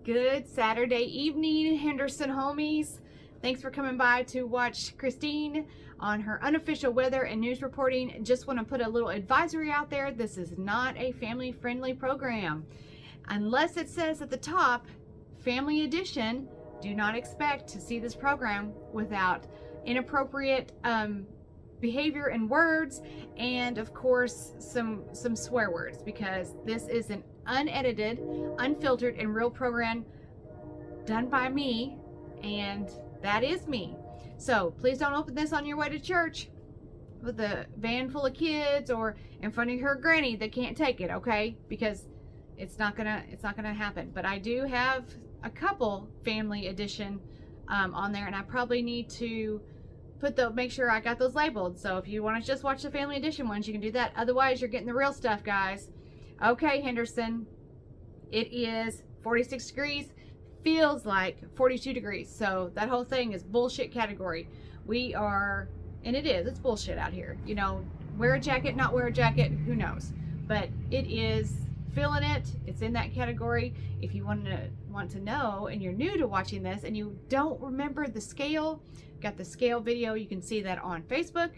Good Saturday evening, Henderson homies. Thanks for coming by to watch Christine on her unofficial weather and news reporting. Just want to put a little advisory out there. This is not a family-friendly program. Unless it says at the top, Family Edition, do not expect to see this program without inappropriate behavior and words, and of course some swear words, because this is an unedited, unfiltered, and real program done by me, and that is me. So please don't open this on your way to church with a van full of kids or in front of her granny that can't take it, okay? Because it's not gonna happen. But I do have a couple family edition on there, and I probably need to make sure I got those labeled. So if you want to just watch the family edition ones, you can do that. Otherwise, you're getting the real stuff, guys. Okay, Henderson, it is 46 degrees, feels like 42 degrees. So that whole thing is bullshit category. And it's bullshit out here. You know, wear a jacket, not wear a jacket, who knows? But it is feeling it. It's in that category. If you want to know, and you're new to watching this and you don't remember the scale, got the scale video. You can see that on Facebook,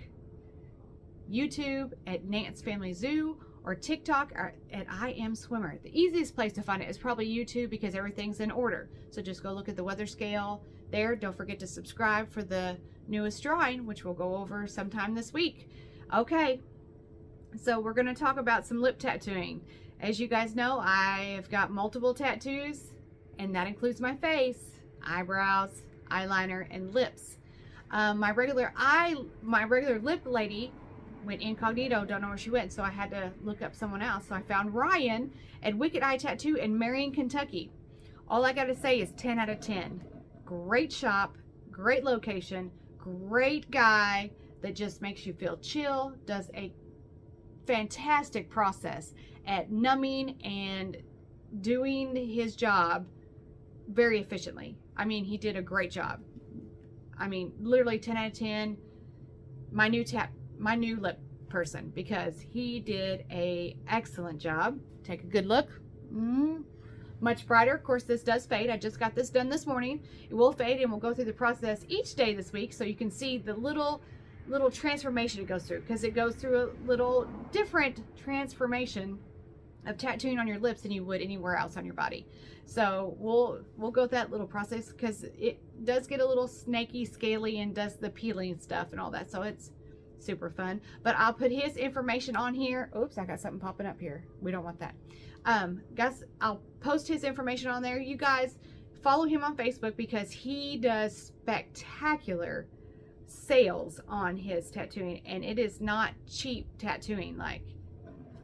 YouTube at Nance Family Zoo, or TikTok at I Am Swimmer. The easiest place to find it is probably YouTube, because everything's in order. So just go look at the weather scale there. Don't forget to subscribe for the newest drawing, which we'll go over sometime this week. Okay, so we're going to talk about some lip tattooing. As you guys know, I've got multiple tattoos, and that includes my face, eyebrows, eyeliner, and lips. My regular lip lady went incognito, don't know where she went, so I had to look up someone else. So I found Ryan at Wicked Eye Tattoo in Marion, Kentucky. All I gotta say is 10 out of 10. Great shop, great location, great guy that just makes you feel chill, does a fantastic process at numbing and doing his job very efficiently. I mean, he did a great job. I mean, literally 10 out of 10. My new lip person, because he did a excellent job. Take a good look. Much brighter. Of course, this does fade. I just got this done this morning. It will fade, and we'll go through the process each day this week, so you can see the little transformation it goes through, because it goes through a little different transformation of tattooing on your lips than you would anywhere else on your body. So we'll go with that little process, because it does get a little snaky, scaly, and does the peeling stuff and all that. So it's super fun. But I'll put his information on here. Oops, I got something popping up here. We don't want that. Guys, I'll post his information on there. You guys follow him on Facebook, because he does spectacular sales on his tattooing, and it is not cheap tattooing, like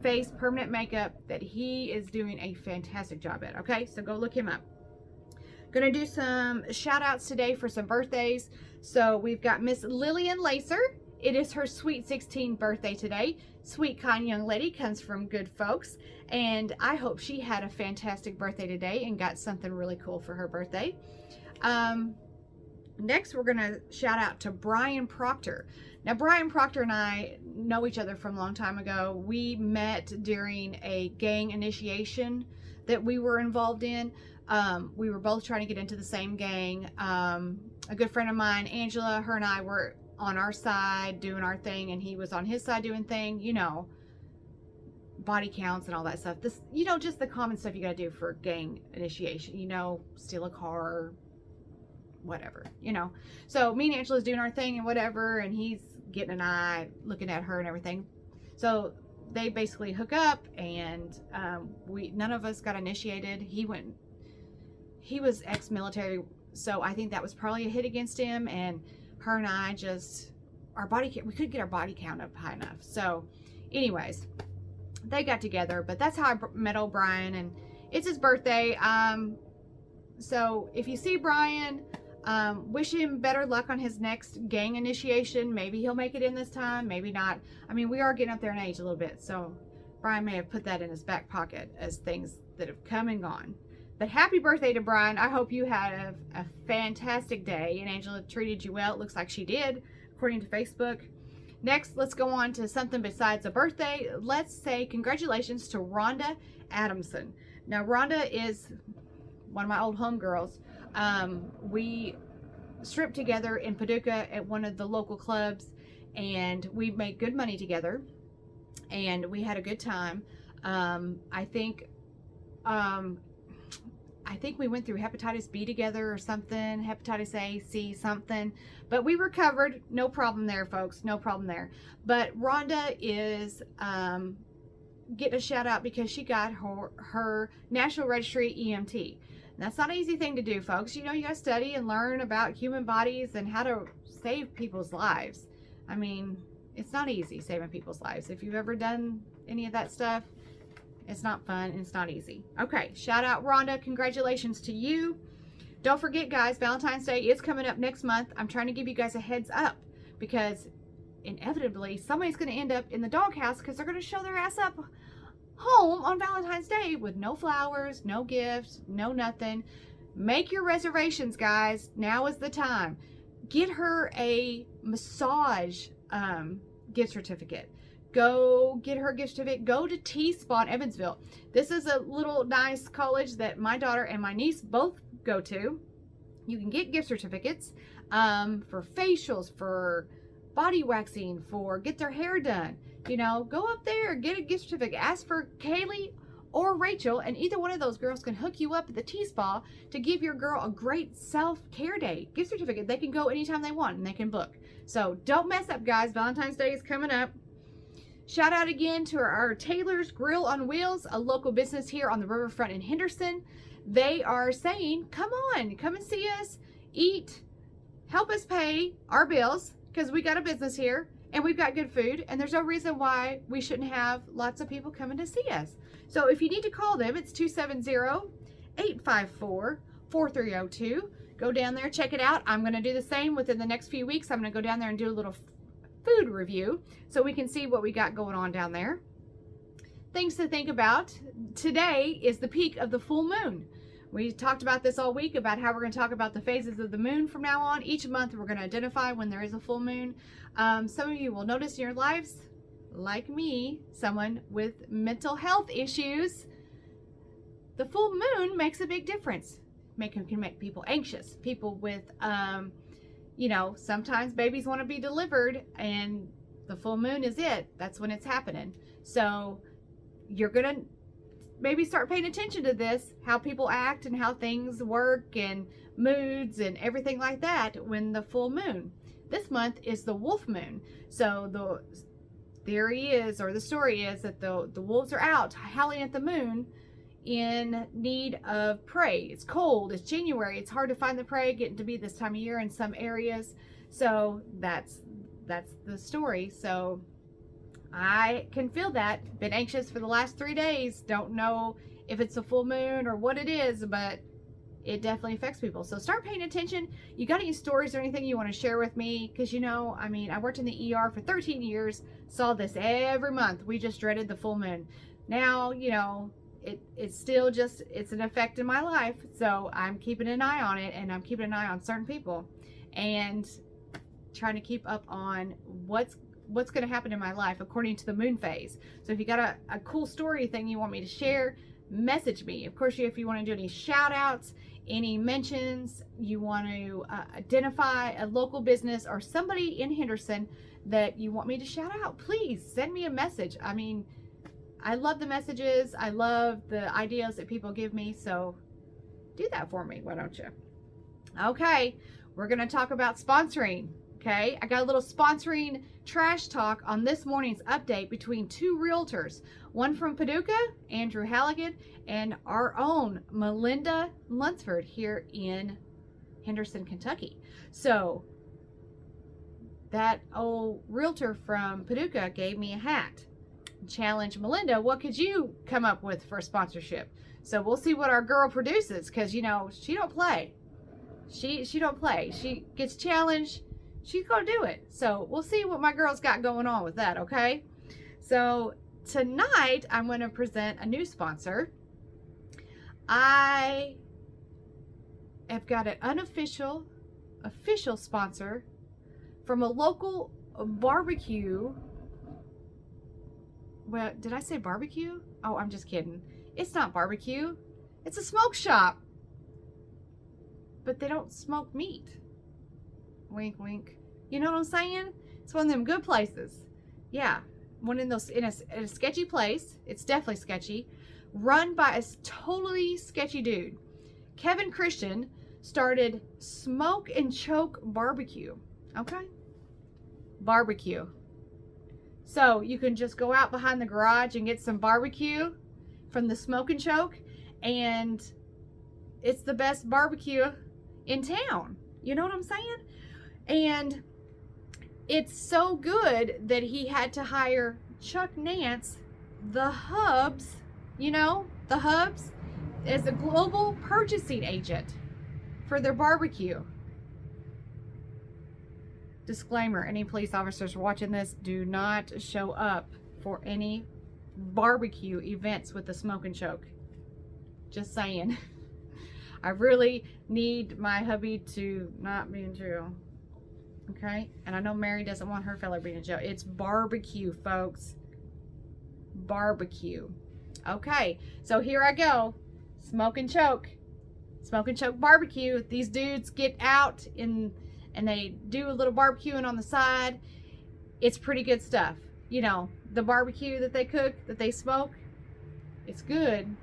face, permanent makeup, that he is doing a fantastic job at. Okay, so go look him up. Gonna do some shout outs today for some birthdays. So we've got Miss Lillian Lacer. It is her sweet 16th birthday today. Sweet, kind young lady, comes from good folks, and I hope she had a fantastic birthday today and got something really cool for her birthday. Next, we're going to shout out to Brian Proctor. Now, Brian Proctor and I know each other from a long time ago. We met during a gang initiation that we were involved in. We were both trying to get into the same gang. A good friend of mine, Angela, her and I were on our side doing our thing, and he was on his side doing thing, you know, body counts and all that stuff. This, you know, just the common stuff you got to do for gang initiation, you know, steal a car, whatever, you know. So me and Angela's doing our thing and whatever, and he's getting an eye, looking at her and everything. So they basically hook up, and none of us got initiated. He was ex-military, so I think that was probably a hit against him, and her and I just, we couldn't get our body count up high enough. So anyways, they got together, but that's how I met old Brian, and it's his birthday. So if you see Brian, wish him better luck on his next gang initiation. Maybe he'll make it in this time, maybe not. I mean, we are getting up there in age a little bit, so Brian may have put that in his back pocket as things that have come and gone. But happy birthday to Brian. I hope you had a fantastic day, and Angela treated you well. It looks like she did, according to Facebook. Next, let's go on to something besides a birthday. Let's say congratulations to Rhonda Adamson. Now, Rhonda is one of my old homegirls. We stripped together in Paducah at one of the local clubs, and we made good money together, and we had a good time. I think we went through hepatitis B together or something, hepatitis A, C, something, but we recovered. No problem there, folks. No problem there. But Rhonda is getting a shout out because she got her National Registry EMT. That's not an easy thing to do, folks. You know, you got to study and learn about human bodies and how to save people's lives. I mean, it's not easy saving people's lives. If you've ever done any of that stuff, it's not fun and it's not easy. Okay, shout out Rhonda. Congratulations to you. Don't forget, guys, Valentine's Day is coming up next month. I'm trying to give you guys a heads up because inevitably somebody's going to end up in the doghouse because they're going to show their ass up home on Valentine's Day with no flowers, no gifts, no nothing. Make your reservations, guys. Now is the time. Get her a massage gift certificate. Go get her gift certificate. Go to T-Spa in Evansville. This is a little nice college that my daughter and my niece both go to. You can get gift certificates for facials, for body waxing, for get their hair done. You know, go up there, get a gift certificate. Ask for Kaylee or Rachel, and either one of those girls can hook you up at the T-Spa to give your girl a great self-care day. Gift certificate. They can go anytime they want and they can book. So don't mess up, guys. Valentine's Day is coming up. Shout out again to our Taylor's Grill on Wheels, a local business here on the riverfront in Henderson. They are saying, come on, come and see us, eat, help us pay our bills, because we got a business here and we've got good food, and there's no reason why we shouldn't have lots of people coming to see us. So if you need to call them, it's 270-854-4302. Go down there, check it out. I'm going to do the same within the next few weeks. I'm going to go down there and do a little food review so we can see what we got going on down there. Things to think about. Today is the peak of the full moon. We talked about this all week about how we're going to talk about the phases of the moon from now on. Each month we're going to identify when there is a full moon. Some of you will notice in your lives, like me, someone with mental health issues, the full moon makes a big difference. Can make people anxious. People with you know, sometimes babies want to be delivered and the full moon is it. That's when it's happening. So you're going to maybe start paying attention to this, how people act and how things work and moods and everything like that when the full moon. This month is the wolf moon. So the theory is, or the story is, that the wolves are out howling at the moon in need of prey. It's cold, it's January, it's hard to find the prey, getting to be this time of year in some areas. So that's the story. So I can feel that. Been anxious for the last 3 days. Don't know if it's a full moon or what it is, but it definitely affects people. So start paying attention. You got any stories or anything you want to share with me? Because, you know, I mean, I worked in the ER for 13 years, saw this every month. We just dreaded the full moon. Now, you know, it's still just, it's an effect in my life. So I'm keeping an eye on it, and I'm keeping an eye on certain people and trying to keep up on what's going to happen in my life according to the moon phase. So if you got a cool story thing you want me to share, message me. Of course, if you want to do any shout outs, any mentions, you want to identify a local business or somebody in Henderson that you want me to shout out, please send me a message. I mean, I love the messages. I love the ideas that people give me. So do that for me. Why don't you? Okay. We're going to talk about sponsoring. Okay. I got a little sponsoring trash talk on this morning's update between two realtors, one from Paducah, Andrew Halligan, and our own Melinda Lunsford here in Henderson, Kentucky. So that old realtor from Paducah gave me a hat. Challenge Melinda, what could you come up with for sponsorship? So we'll see what our girl produces, because you know she don't play. She don't play. She gets challenged, she's gonna do it. So we'll see what my girl's got going on with that. Okay, so tonight I'm going to present a new sponsor. I have got an official sponsor from a local barbecue. Well, did I say barbecue? Oh, I'm just kidding. It's not barbecue. It's a smoke shop. but they don't smoke meat. Wink, wink. You know what I'm saying? It's one of them good places. Yeah, one in a sketchy place. It's definitely sketchy. Run by a totally sketchy dude. Kevin Christian started Smoke and Choke Barbecue. Okay? Barbecue. So you can just go out behind the garage and get some barbecue from the Smoke and Choke, and it's the best barbecue in town. You know what I'm saying? And it's so good that he had to hire Chuck Nance, the Hubs, you know, the Hubs, as a global purchasing agent for their barbecue. Disclaimer, any police officers watching this, do not show up for any barbecue events with the Smoke and Choke. Just saying. I really need my hubby to not be in jail. Okay? And I know Mary doesn't want her fella being in jail. It's barbecue, folks. Barbecue. Okay, so here I go. Smoke and Choke. Smoke and Choke barbecue. These dudes get out and they do a little barbecuing on the side. It's pretty good stuff. You know, the barbecue that they cook, that they smoke, it's good.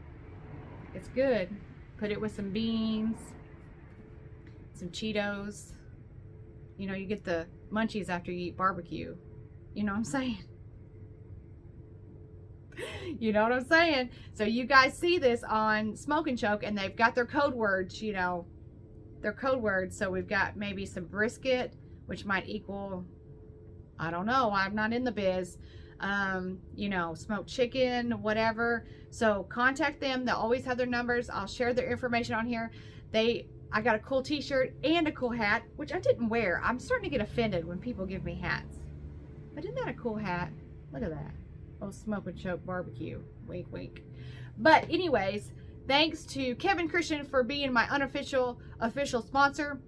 It's good. Put it with some beans, some Cheetos. You know, you get the munchies after you eat barbecue. You know what I'm saying? You know what I'm saying? So you guys see this on Smoke and Choke, and they've got their code words, you know, their code words. So we've got maybe some brisket, which might equal, I don't know, I'm not in the biz, you know, smoked chicken, whatever. So contact them. They'll always have their numbers. I'll share their information on here. I got a cool t-shirt and a cool hat, which I didn't wear. I'm starting to get offended when people give me hats. But isn't that a cool hat? Look at that. Oh, Smoke and Choke barbecue. Wink, wink. But anyways, thanks to Kevin Christian for being my unofficial sponsor.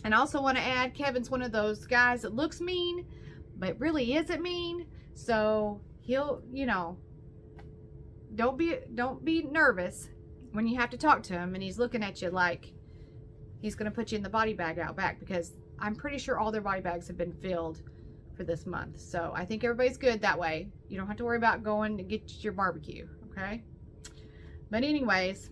And I also want to add, Kevin's one of those guys that looks mean, but really isn't mean. So he'll, you know, don't be nervous when you have to talk to him and he's looking at you like he's going to put you in the body bag out back, because I'm pretty sure all their body bags have been filled for this month. So I think everybody's good that way. You don't have to worry about going to get your barbecue, okay? But anyways,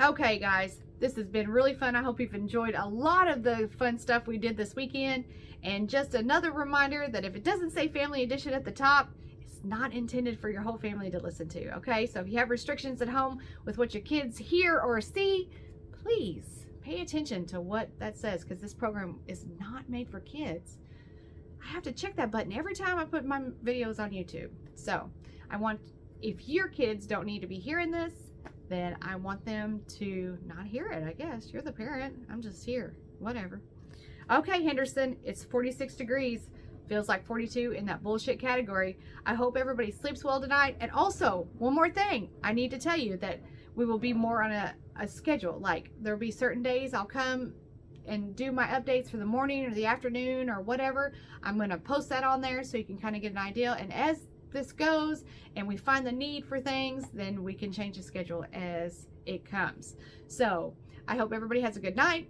okay guys, this has been really fun. I hope you've enjoyed a lot of the fun stuff we did this weekend. And just another reminder that if it doesn't say Family Edition at the top, it's not intended for your whole family to listen to, okay? So if you have restrictions at home with what your kids hear or see, please pay attention to what that says, because this program is not made for kids. I have to check that button every time I put my videos on YouTube. So if your kids don't need to be hearing this, then I want them to not hear it, I guess. You're the parent. I'm just here. Whatever. Okay, Henderson, it's 46 degrees. Feels like 42 in that bullshit category. I hope everybody sleeps well tonight. And also, one more thing. I need to tell you that we will be more on a schedule. Like, there'll be certain days I'll come and do my updates for the morning or the afternoon or whatever. I'm going to post that on there so you can kind of get an idea. And as this goes and we find the need for things, then we can change the schedule as it comes. So I hope everybody has a good night.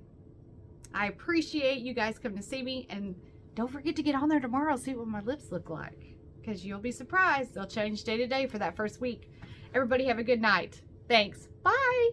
I appreciate you guys coming to see me, and don't forget to get on there tomorrow, see what my lips look like, because you'll be surprised. They'll change day to day for that first week. Everybody have a good night. Thanks. Bye.